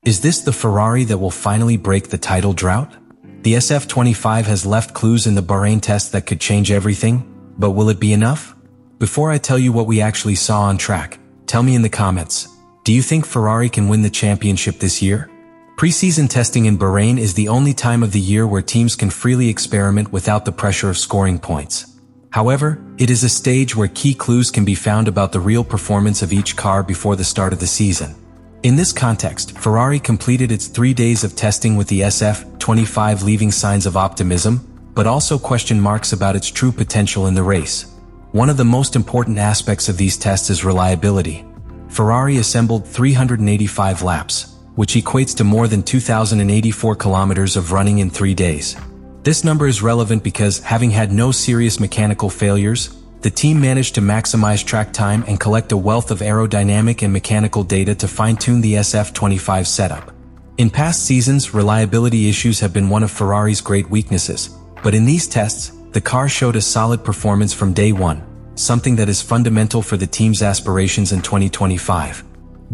Is this the Ferrari that will finally break the title drought? The SF25 has left clues in the Bahrain test that could change everything, but will it be enough? Before I tell you what we actually saw on track, tell me in the comments, do you think Ferrari can win the championship this year? Pre-season testing in Bahrain is the only time of the year where teams can freely experiment without the pressure of scoring points. However, it is a stage where key clues can be found about the real performance of each car before the start of the season. In this context, Ferrari completed its 3 days of testing with the SF25, leaving signs of optimism, but also question marks about its true potential in the race. One of the most important aspects of these tests is reliability. Ferrari assembled 385 laps, which equates to more than 2,084 kilometers of running in 3 days. This number is relevant because, having had no serious mechanical failures, the team managed to maximize track time and collect a wealth of aerodynamic and mechanical data to fine-tune the SF25 setup. In past seasons, reliability issues have been one of Ferrari's great weaknesses, but in these tests, the car showed a solid performance from day one, something that is fundamental for the team's aspirations in 2025.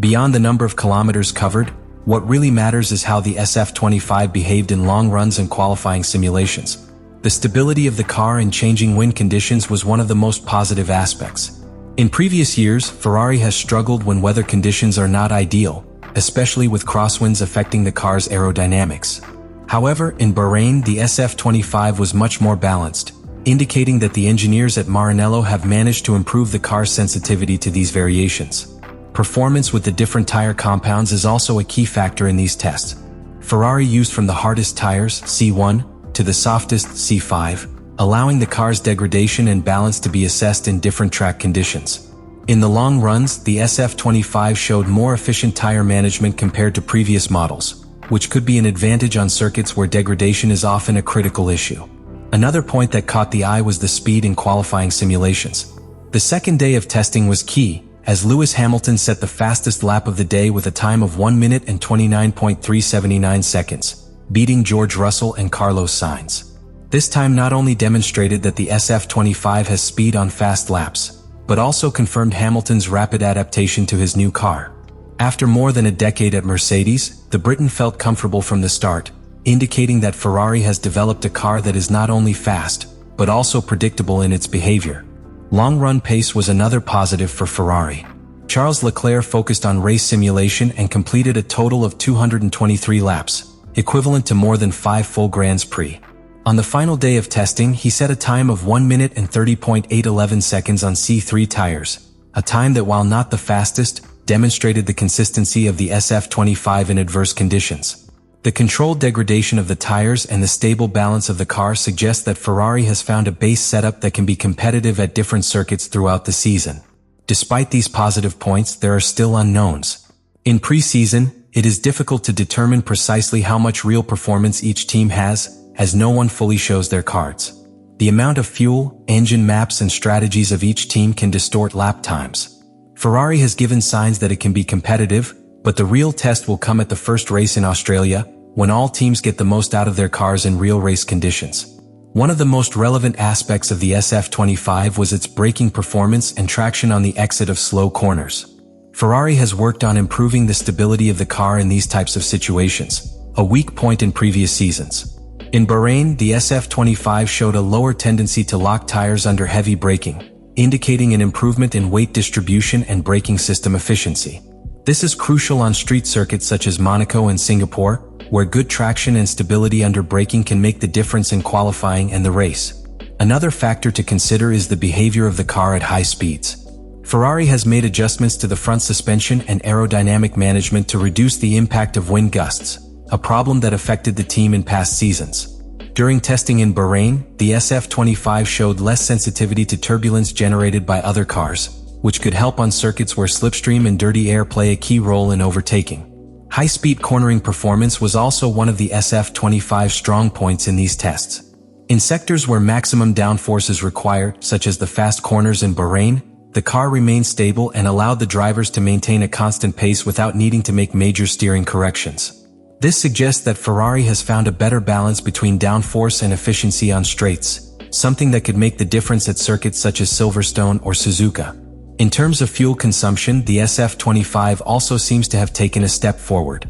Beyond the number of kilometers covered, what really matters is how the SF25 behaved in long runs and qualifying simulations. The stability of the car in changing wind conditions was one of the most positive aspects. In previous years, Ferrari has struggled when weather conditions are not ideal, especially with crosswinds affecting the car's aerodynamics. However, in Bahrain, the SF25 was much more balanced, indicating that the engineers at Maranello have managed to improve the car's sensitivity to these variations. Performance with the different tire compounds is also a key factor in these tests. Ferrari used from the hardest tires, C1, to the softest, C5, allowing the car's degradation and balance to be assessed in different track conditions. In the long runs, the SF25 showed more efficient tire management compared to previous models, which could be an advantage on circuits where degradation is often a critical issue. Another point that caught the eye was the speed in qualifying simulations. The second day of testing was key, as Lewis Hamilton set the fastest lap of the day with a time of 1 minute and 29.379 seconds. Beating George Russell and Carlos Sainz. This time not only demonstrated that the SF25 has speed on fast laps, but also confirmed Hamilton's rapid adaptation to his new car. After more than a decade at Mercedes, the Briton felt comfortable from the start, indicating that Ferrari has developed a car that is not only fast, but also predictable in its behavior. Long-run pace was another positive for Ferrari. Charles Leclerc focused on race simulation and completed a total of 223 laps, equivalent to more than 5 full Grands Prix. On the final day of testing, he set a time of 1 minute and 30.811 seconds on C3 tires, a time that, while not the fastest, demonstrated the consistency of the SF25 in adverse conditions. The controlled degradation of the tires and the stable balance of the car suggest that Ferrari has found a base setup that can be competitive at different circuits throughout the season. Despite these positive points, there are still unknowns. In pre-season, it is difficult to determine precisely how much real performance each team has, as no one fully shows their cards. The amount of fuel, engine maps, and strategies of each team can distort lap times. Ferrari has given signs that it can be competitive, but the real test will come at the first race in Australia, when all teams get the most out of their cars in real race conditions. One of the most relevant aspects of the SF25 was its braking performance and traction on the exit of slow corners. Ferrari has worked on improving the stability of the car in these types of situations, a weak point in previous seasons. In Bahrain, the SF25 showed a lower tendency to lock tires under heavy braking, indicating an improvement in weight distribution and braking system efficiency. This is crucial on street circuits such as Monaco and Singapore, where good traction and stability under braking can make the difference in qualifying and the race. Another factor to consider is the behavior of the car at high speeds. Ferrari has made adjustments to the front suspension and aerodynamic management to reduce the impact of wind gusts, a problem that affected the team in past seasons. During testing in Bahrain, the SF25 showed less sensitivity to turbulence generated by other cars, which could help on circuits where slipstream and dirty air play a key role in overtaking. High-speed cornering performance was also one of the SF25's strong points in these tests. In sectors where maximum downforce is required, such as the fast corners in Bahrain, the car remained stable and allowed the drivers to maintain a constant pace without needing to make major steering corrections. This suggests that Ferrari has found a better balance between downforce and efficiency on straights, something that could make the difference at circuits such as Silverstone or Suzuka. In terms of fuel consumption, the SF25 also seems to have taken a step forward.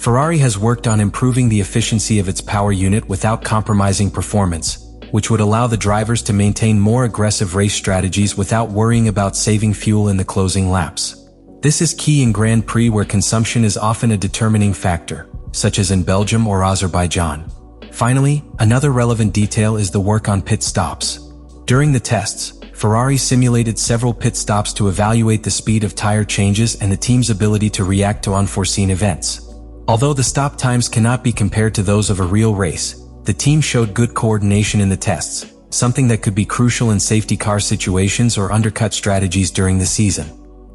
Ferrari has worked on improving the efficiency of its power unit without compromising performance, which would allow the drivers to maintain more aggressive race strategies without worrying about saving fuel in the closing laps. This is key in Grand Prix where consumption is often a determining factor, such as in Belgium or Azerbaijan. Finally, another relevant detail is the work on pit stops. During the tests, Ferrari simulated several pit stops to evaluate the speed of tire changes and the team's ability to react to unforeseen events. Although the stop times cannot be compared to those of a real race, the team showed good coordination in the tests, something that could be crucial in safety car situations or undercut strategies during the season.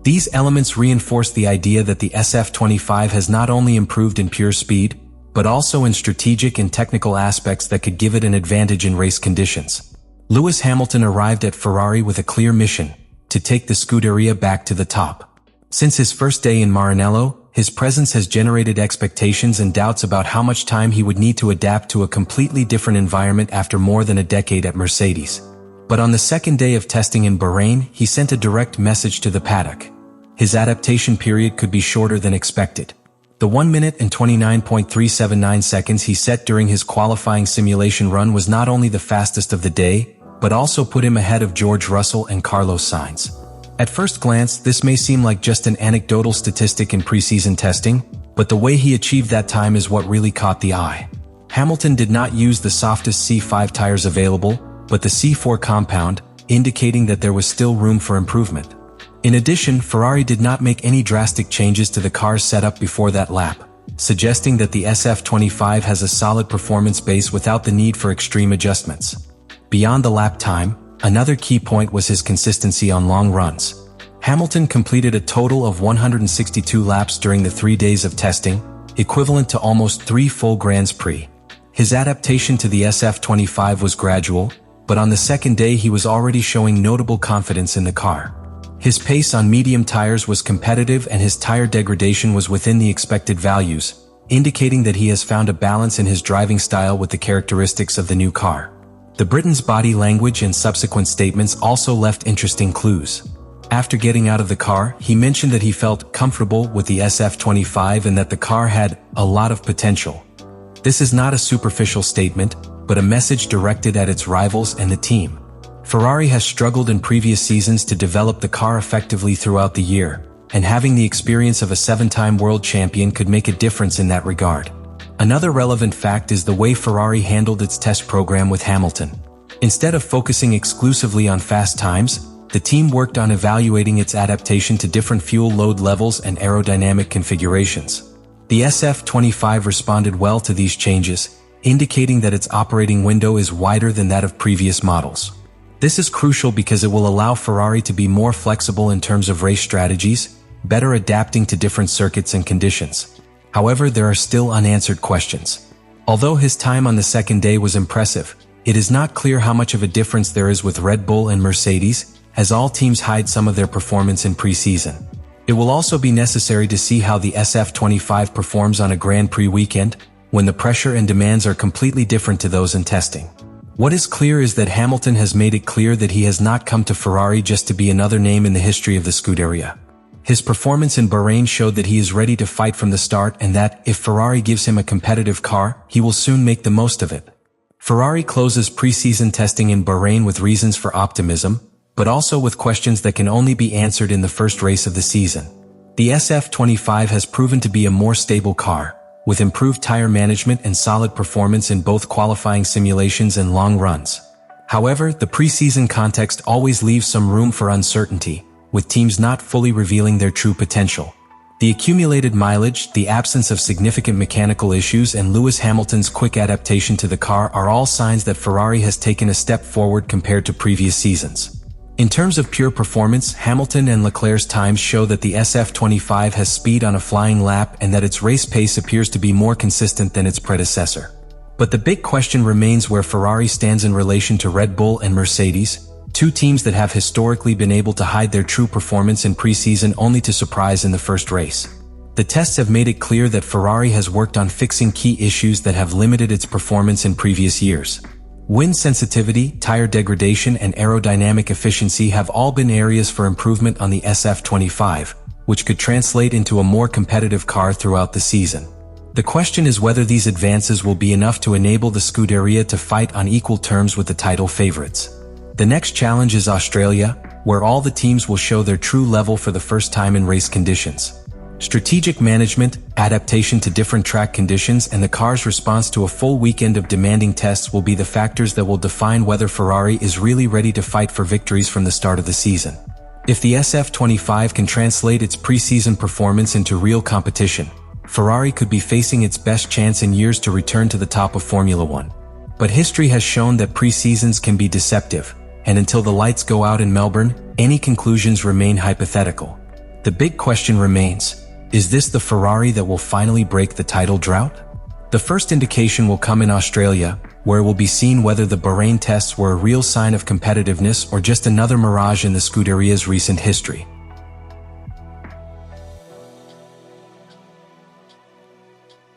These elements reinforce the idea that the SF25 has not only improved in pure speed, but also in strategic and technical aspects that could give it an advantage in race conditions. Lewis Hamilton arrived at Ferrari with a clear mission: to take the Scuderia back to the top. Since his first day in Maranello, his presence has generated expectations and doubts about how much time he would need to adapt to a completely different environment after more than a decade at Mercedes. But on the second day of testing in Bahrain, he sent a direct message to the paddock. His adaptation period could be shorter than expected. The 1 minute and 29.379 seconds he set during his qualifying simulation run was not only the fastest of the day, but also put him ahead of George Russell and Carlos Sainz. At first glance, this may seem like just an anecdotal statistic in preseason testing, but the way he achieved that time is what really caught the eye. Hamilton did not use the softest C5 tires available, but the C4 compound, indicating that there was still room for improvement. In addition, Ferrari did not make any drastic changes to the car's setup before that lap, suggesting that the SF25 has a solid performance base without the need for extreme adjustments. Beyond the lap time, another key point was his consistency on long runs. Hamilton completed a total of 162 laps during the 3 days of testing, equivalent to almost 3 full Grands Prix. His adaptation to the SF25 was gradual, but on the second day he was already showing notable confidence in the car. His pace on medium tires was competitive and his tire degradation was within the expected values, indicating that he has found a balance in his driving style with the characteristics of the new car. The Briton's body language and subsequent statements also left interesting clues. After getting out of the car, he mentioned that he felt comfortable with the SF25 and that the car had a lot of potential. This is not a superficial statement, but a message directed at its rivals and the team. Ferrari has struggled in previous seasons to develop the car effectively throughout the year, and having the experience of a 7-time world champion could make a difference in that regard. Another relevant fact is the way Ferrari handled its test program with Hamilton. Instead of focusing exclusively on fast times, the team worked on evaluating its adaptation to different fuel load levels and aerodynamic configurations. The SF25 responded well to these changes, indicating that its operating window is wider than that of previous models. This is crucial because it will allow Ferrari to be more flexible in terms of race strategies, better adapting to different circuits and conditions. However, there are still unanswered questions. Although his time on the second day was impressive, it is not clear how much of a difference there is with Red Bull and Mercedes, as all teams hide some of their performance in preseason. It will also be necessary to see how the SF25 performs on a Grand Prix weekend, when the pressure and demands are completely different to those in testing. What is clear is that Hamilton has made it clear that he has not come to Ferrari just to be another name in the history of the Scuderia. His performance in Bahrain showed that he is ready to fight from the start and that, if Ferrari gives him a competitive car, he will soon make the most of it. Ferrari closes preseason testing in Bahrain with reasons for optimism, but also with questions that can only be answered in the first race of the season. The SF25 has proven to be a more stable car, with improved tire management and solid performance in both qualifying simulations and long runs. However, the preseason context always leaves some room for uncertainty, with teams not fully revealing their true potential. The accumulated mileage, the absence of significant mechanical issues, and Lewis Hamilton's quick adaptation to the car are all signs that Ferrari has taken a step forward compared to previous seasons. In terms of pure performance, Hamilton and Leclerc's times show that the SF25 has speed on a flying lap and that its race pace appears to be more consistent than its predecessor. But the big question remains where Ferrari stands in relation to Red Bull and Mercedes, two teams that have historically been able to hide their true performance in preseason only to surprise in the first race. The tests have made it clear that Ferrari has worked on fixing key issues that have limited its performance in previous years. Wind sensitivity, tire degradation, and aerodynamic efficiency have all been areas for improvement on the SF25, which could translate into a more competitive car throughout the season. The question is whether these advances will be enough to enable the Scuderia to fight on equal terms with the title favorites. The next challenge is Australia, where all the teams will show their true level for the first time in race conditions. Strategic management, adaptation to different track conditions, and the car's response to a full weekend of demanding tests will be the factors that will define whether Ferrari is really ready to fight for victories from the start of the season. If the SF25 can translate its pre-season performance into real competition, Ferrari could be facing its best chance in years to return to the top of Formula One. But history has shown that pre-seasons can be deceptive, and until the lights go out in Melbourne, any conclusions remain hypothetical. The big question remains: is this the Ferrari that will finally break the title drought? The first indication will come in Australia, where it will be seen whether the Bahrain tests were a real sign of competitiveness or just another mirage in the Scuderia's recent history.